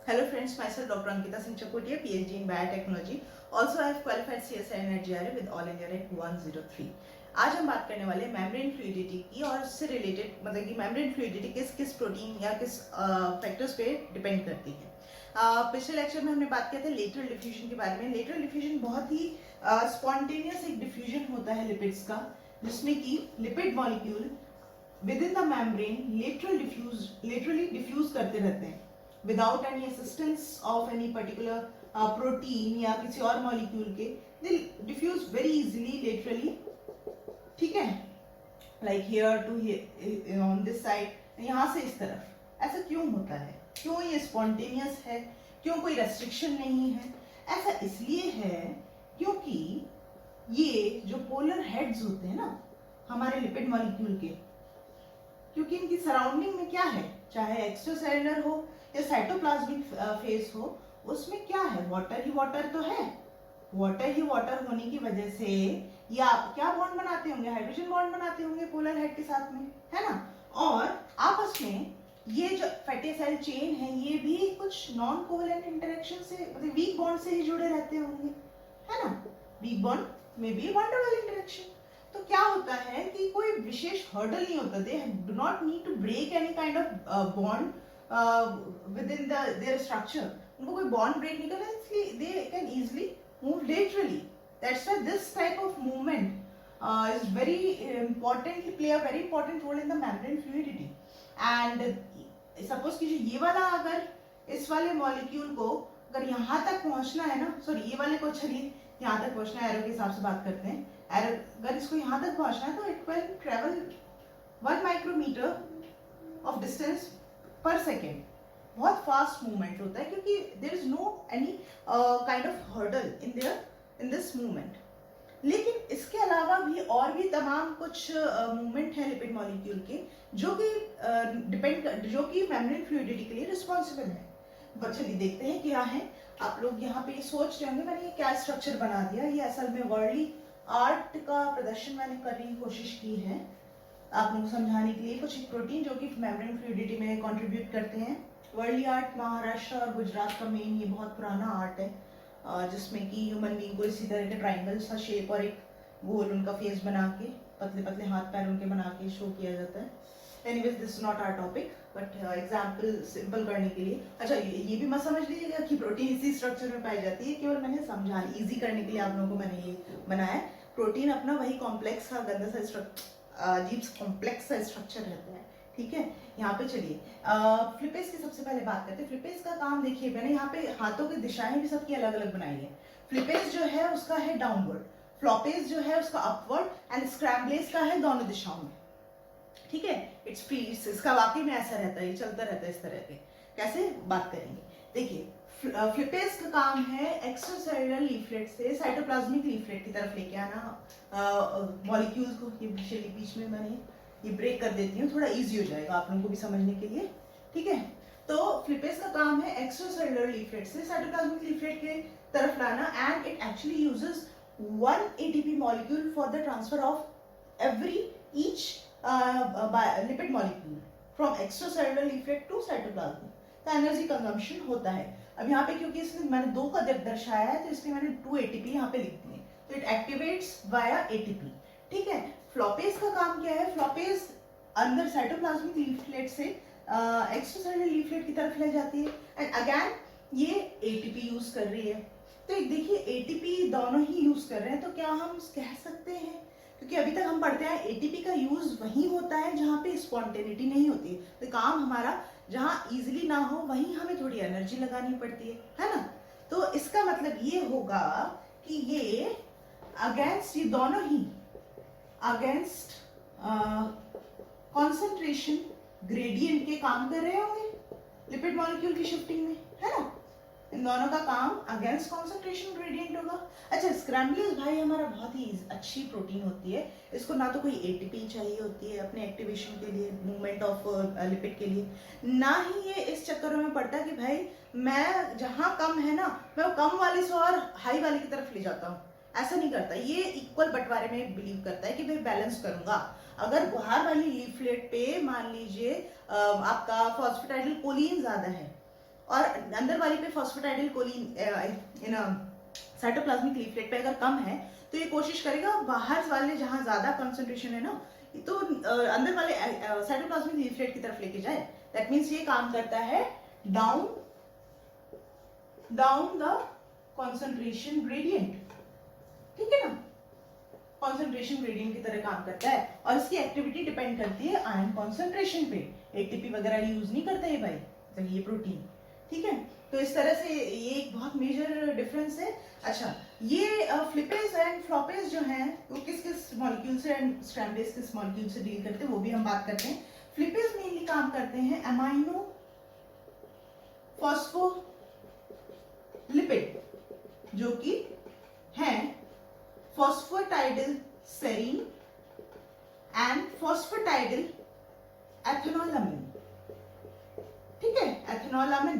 Hello friends, myself Dr. Ankita Singh Chakotia, PhD in Biotechnology. Also I have qualified CSI and GRA with All India Rank 103. आज हम बात करने वाले membrane fluidity की और उससे रिलेटेड मतलब कि मेम्ब्रेन फ्लूइडिटी किस किस प्रोटीन या किस फैक्टर्स पे डिपेंड करती है। पिछले लेक्चर में हमने बात किया था लेटरल डिफ्यूजन के बारे में। लेटरल डिफ्यूजन बहुत ही स्पॉन्टेनियस एक डिफ्यूजन होता है लिपिड्स का, जिसमें कि lipid molecule within the membrane laterally diffuse करते रहते हैं without any assistance of any particular protein या किसी और मॉलिक्यूल के। They diffuse very easily laterally, ठीक है, like here too on this side, यहाँ से इस तरफ। ऐसा क्यों होता है? क्यों ये स्पॉन्टेनियस है? क्यों कोई रेस्ट्रिक्शन नहीं है? ऐसा इसलिए है क्योंकि ये जो पोलर हेड्स होते हैं ना हमारे लिपिड मॉलिक्यूल के, क्योंकि इनकी सराउंडिंग में क्या है, चाहे एक्स्ट्रासेलुलर हो या साइटोप्लाज्मिक फेस हो, उसमें क्या है? वाटर ही वाटर तो है। वाटर ही वाटर होने की वजह से या क्या बॉन्ड बनाते होंगे? हाइड्रोजन बॉन्ड बनाते होंगे पोलर हेड के साथ में, है ना। और आपस में ये जो फैटी एसिड चेन है ये भी कुछ नॉन कोवेलेंट इंटरेक्शन से मतलब वीक बॉन्ड से ही जुड़े रहते होंगे, है ना। वीक बॉन्ड में भी वन टू वन इंटरेक्शन। तो क्या होता है कि कोई विशेष हर्डल नहीं होता, they do not need to break any kind of bond within their structure. उनको कोई बॉन्ड ब्रेक नहीं करना, इसलिए they can easily move laterally. That's why this type of movement is very important, play a very important role in the membrane fluidity. And suppose कि जो ये वाला अगर इस वाले मॉलिक्यूल को अगर यहाँ तक पहुँचना है ना, सॉरी ये वाले को चलिए यहाँ तक पहुँचना है, एरो के हिसाब से बात करते हैं। एरो अगर इसको यहाँ तक पहुँचना है तो it will travel 1 micrometer of distance per second. बहुत फास्ट मूवमेंट होता है क्योंकि there is no any kind of hurdle in this movement. लेकिन इसके अलावा भी और भी तमाम कुछ मूवमेंट है लिपिड मॉलिक्यूल के जो कि मेम्ब्रेन फ्लूइडिटी के लिए रिस्पॉन्सिबल है। बट चलिए देखते हैं क्या है। आप लोग यहाँ पे सोच रहे होंगे मैंने ये क्या स्ट्रक्चर बना दिया। ये असल में वर्ली आर्ट का प्रदर्शन मैंने करने की कोशिश की है आप लोगों को समझाने के लिए। कुछ एक प्रोटीन जो कि मेम्ब्रेन फ्लूइडिटी में कंट्रीब्यूट करते हैं। वर्ली आर्ट महाराष्ट्र और गुजरात का मेन ये बहुत पुराना आर्ट है, जिसमें कि ह्यूमन बीइंग को इसी तरह के ट्राइंगल सा शेप और एक गोल उनका फेस बना के पतले पतले हाथ पैर उनके बना के शो किया जाता है। Anyways this is not our topic, but example simple करने के लिए। अच्छा ये भी मत समझ लीजिएगा कि प्रोटीन इसी स्ट्रक्चर में पाई जाती है, केवल मैंने समझा इजी करने के लिए आप लोगों को मैंने ये बनाया। प्रोटीन अपना वही कॉम्प्लेक्स सा गंदा सा स्ट्रक्चर, अजीब कॉम्प्लेक्स सा स्ट्रक्चर रहता है, ठीक है। यहाँ पे चलिए फ्लिपेज की सबसे पहले बात करते हैं। फ्लिपेज का काम देखिए, मैंने यहाँ पे हाथों की दिशाएं भी सबकी अलग अलग बनाई है। फ्लिपेज जो है उसका है डाउनवर्ड, फ्लॉपेज जो है उसका अपवर्ड एंड स्क्रैम्बलेज का है दोनों दिशाओं में, ठीक है। इट्स फ्री, इसका वाकई में ऐसा रहता है, ये चलता रहता है इस तरह के। कैसे बात करेंगे देखिए। फ्लिपेज का काम है एक्स्ट्रासेलुलर लीफलेट से साइटोप्लाज्मिक लीफलेट की तरफ लेके आना मॉलिक्यूल्स को। ये बीच में मैंने ये ब्रेक कर देती हूँ, थोड़ा इजी हो जाएगा आप लोगों को भी समझने के लिए, ठीक है। तो फ्लिपेज का काम है एक्स्ट्रासेलुलर लीफलेट से साइटोप्लाज्मिक लीफलेट के तरफ लाना, and it actually uses 1 ATP molecule for the transfer of every each lipid molecule from extracellular leaflet to cytoplasmic. तो एनर्जी कंजम्पशन होता है। अब यहाँ पे क्योंकि इसमें मैंने 2 का दर्शाया है तो इसलिए मैंने 2 ATP यहाँ पे लिख दिए, तो इट एक्टिवेट्स वाया ATP, ठीक है। फ्लॉपेज का काम क्या है? फ्लॉपेज अंदर साइटोप्लाज्मिक लीफलेट से एक्स्ट्रासेलुलर लीफलेट की तरफ ले जाती है, एंड अगेन ये ATP यूज कर रही है। तो देखिए ATP दोनों ही यूज कर रहे हैं, तो क्या हम कह सकते हैं, क्योंकि अभी तक हम पढ़ते हैं ATP का यूज वहीं होता है जहाँ पे स्पॉन्टेनिटी नहीं होती, तो काम हमारा जहाँ इजिली ना हो वहीं हमें थोड़ी एनर्जी लगानी पड़ती है ना। तो इसका मतलब ये होगा कि ये अगेंस्ट, ये दोनों ही अगेंस्ट कॉन्सेंट्रेशन ग्रेडियंट के काम कर रहे होंगे लिपिड मॉलिक्यूल की शिफ्टिंग में, है ना। इन दोनों का काम अगेंस्ट कॉन्सेंट्रेशन ग्रेडियंट होगा। अच्छा स्क्रैम्बलेज भाई हमारा बहुत ही अच्छी प्रोटीन होती है, इसको ना तो कोई ATP चाहिए होती है अपने एक्टिवेशन के लिए, मूवमेंट ऑफ लिपिड के लिए, ना ही ये इस चक्कर में पड़ता है कि भाई मैं जहाँ कम है ना मैं वो कम वाले से और हाई वाले की तरफ ले जाता हूँ। ऐसा नहीं करता, ये इक्वल बंटवारे में बिलीव करता है कि भाई बैलेंस करूंगा। अगर बाहर वाली लीफलेट पे मान लीजिए आपका फॉस्फेटाइडिल कोलिन ज्यादा है और अंदर वाली पे फॉस्फेटाइडिल कोलिन इन साइटोप्लाज्मिक लीफलेट पे अगर कम है तो ये कोशिश करेगा बाहर वाले जहां ज्यादा कंसंट्रेशन है ना तो अंदर वाले साइटोप्लाज्मिक लीफलेट की तरफ लेके जाए। दैट मीन्स ये काम करता है डाउन द कंसंट्रेशन ग्रेडियंट, ठीक है ना, कंसंट्रेशन ग्रेडियंट की तरह काम करता है और इसकी एक्टिविटी डिपेंड करती है आयन कंसंट्रेशन पे। एटीपी वगैरह यूज नहीं करता है भाई, तो ये प्रोटीन, ठीक है। तो इस तरह से ये एक बहुत मेजर डिफरेंस है। अच्छा, ये फ्लिपेज एंड फ्लॉपेज जो हैं वो किस किस मॉलिक्यूल से एंड स्क्रैम्बलेज किस मॉलिक्यूल से डील करते हैं वो भी हम बात करते हैं। फ्लिपेज मेनली काम करते हैं अमाइनो फॉस्फोलिपिड जो कि हैं फॉस्फेटाइडिल सेरीन एंड फॉस्फेटाइडिल एथेनोलामिन, ठीक है, एथेनोलामिन।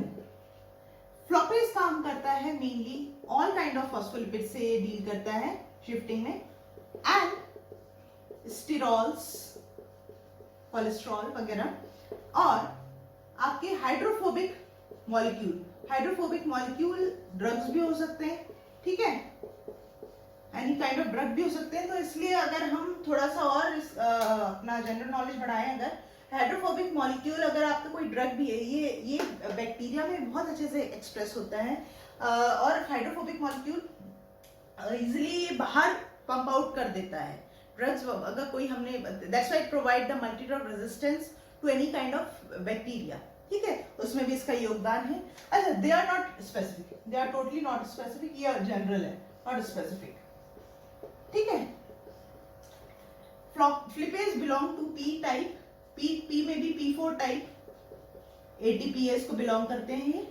फ्लॉपेज काम करता है mainly all kind of phospholipid से डील करता है शिफ्टिंग में, एंड स्टीरॉल्स, कोलेस्ट्रॉल वगैरह, और आपके हाइड्रोफोबिक मॉलिक्यूल ड्रग्स भी हो सकते हैं, ठीक है, एनी काइंड ऑफ ड्रग भी हो सकते हैं। तो इसलिए अगर हम थोड़ा सा और अपना जनरल नॉलेज बढ़ाएं, अगर हाइड्रोफोबिक मॉलिक्यूल अगर आपका कोई ड्रग भी है, ये बैक्टीरिया में बहुत अच्छे से एक्सप्रेस होता है और हाइड्रोफोबिक मॉलिक्यूल इजीली बाहर पंप आउट कर देता है ड्रग्स। अगर कोई हमने, that's why it provide the multi drug resistance to any kind of bacteria, ठीक है, उसमें भी इसका योगदान है। अच्छा, they are not specific, they are totally not specific, ये जनरल है, नॉट स्पेसिफिक, ठीक है। Flippase belong to P type, P में भी P4 टाइप, ATPase को बिलोंग करते हैं ये,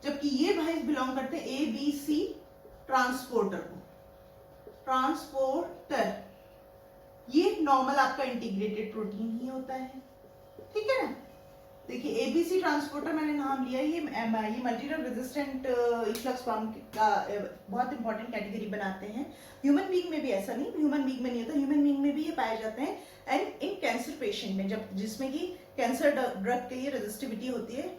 जबकि ये भाई बिलोंग करते हैं ABC ट्रांसपोर्टर को। ट्रांसपोर्टर ये नॉर्मल आपका इंटीग्रेटेड प्रोटीन ही होता है, ठीक है ना। देखिए ABC ट्रांसपोर्टर मैंने नाम लिया, ये मल्टीड्रग रेजिस्टेंट इफ्लक्स फॉर्म का बहुत इंपॉर्टेंट कैटेगरी बनाते हैं। ह्यूमन बीइंग में भी ऐसा नहीं, ह्यूमन बीइंग में नहीं होता, ह्यूमन बीइंग में भी ये पाए जाते हैं एंड इन कैंसर पेशेंट में, जब जिसमें कि कैंसर ड्रग के लिए रेजिस्टिविटी होती है।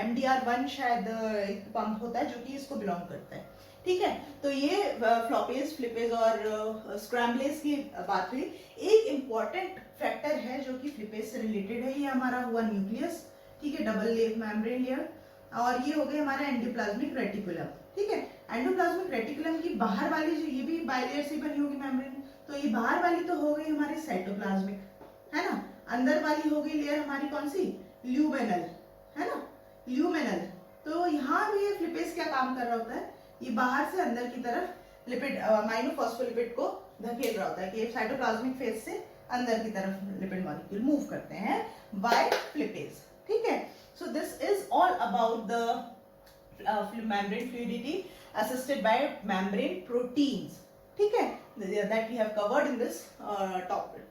MDR1 शायद एक पंप होता है जो कि इसको बिलोंग करता है, ठीक है। तो ये फ्लॉपेज, फ्लिपेज और स्क्रैम्बलेज की बात हुई। एक इंपॉर्टेंट फैक्टर है जो कि फ्लिपेज से रिलेटेड है, ये हमारा हुआ न्यूक्लियस, ठीक है, डबल लेयर मेम्ब्रेन लेयर, और ये हो गया हमारा एंडोप्लाज्मिक रेटिकुलम, ठीक है। एंडोप्लाज्मिक रेटिकुलम की बाहर वाली जो, ये भी बाइलेयर से बनी होगी मेम्ब्रेन, तो ये बाहर वाली तो हो गई हमारी साइटोप्लाज्मिक, है ना। अंदर वाली हो गई लेयर हमारी कौन सी, ल्यूमेनल, है ना, ल्यूमेनल। तो यहाँ भी ये फ्लिपेज क्या काम कर रहा होता है, ये बाहर से अंदर की तरफ लिपिड अमाइनो फॉस्फोलिपिड को धकेल रहा होता है कि साइटोप्लाज्मिक फेज से अंदर की तरफ लिपिड मॉलिक्यूल मूव करते हैं बाय फ्लिपेज, ठीक है। So this is all about the membrane fluidity assisted by membrane proteins, ठीक है, that we have covered in this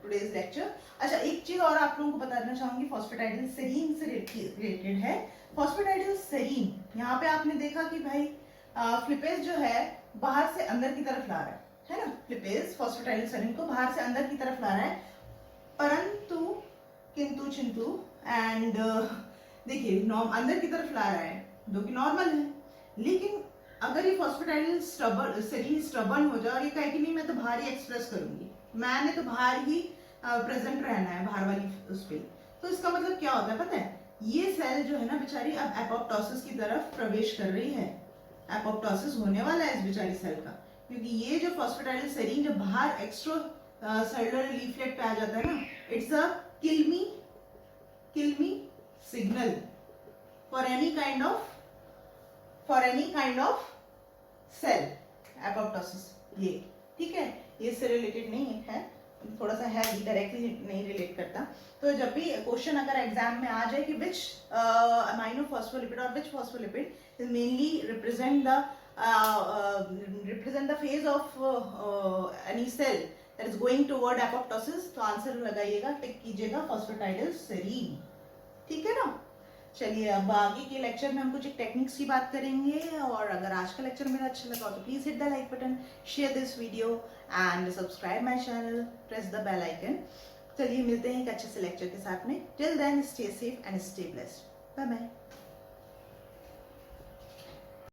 today's lecture. अच्छा, एक चीज और आप लोगों को बताना चाहूंगी, फॉस्फेटाइडिल सेरीन से रिलेटेड है। फॉस्फेटाइडिल सेरीन, यहाँ पे आपने देखा कि भाई फ्लिपेज जो है बाहर से अंदर की तरफ ला रहा है ना, फ्लिपेज फॉस्फेटाइडिल सेरीन को बाहर से अंदर की तरफ ला रहा है, परंतु किंतु चिंतु एंड देखिए अंदर की तरफ ला रहा है जो कि नॉर्मल है, लेकिन अगर ये फॉस्फेटाइडिल सेरीन स्टबर्न हो जाए और ये कहे कि नहीं मैं तो बाहर ही एक्सप्रेस करूंगी, मैंने तो बाहर ही प्रेजेंट रहना है बाहर वाली उस पे, तो इसका मतलब क्या होता है पता है, ये सेल जो है ना बेचारी अब एपोप्टोसिस की तरफ प्रवेश कर रही है, एपोप्टोसिस होने वाला है इस बेचारी सेल का, क्योंकि ये जो फॉस्फेटाइडिल सेरीन जब बाहर एक्स्ट्रा सेलुलर लीफलेट पे आ जाता है ना, it's a kill me signal for any kind of cell, apoptosis, ये ठीक है, ये इससे रिलेटेड नहीं है, थोड़ा सा है, डायरेक्टली नहीं रिलेट करता। तो जब भी क्वेश्चन अगर एग्जाम में आ जाए कि विच अमाइनो फॉस्फोलिपिड और which phospholipid is mainly represent the phase of any cell that is going toward apoptosis, तो आंसर लगाइएगा, टिक कीजिएगा फॉस्फेटाइडिल सेरीन, ठीक है ना। चलिए, अब आगे के लेक्चर में हम कुछ टेक्निक्स की बात करेंगे, और अगर आज का लेक्चर मेरा अच्छा लगा तो please hit the like button, share this video and subscribe my channel, press the bell icon. चलिए मिलते हैं एक अच्छे से लेक्चर के साथ में, till then stay safe and stay blessed, bye bye.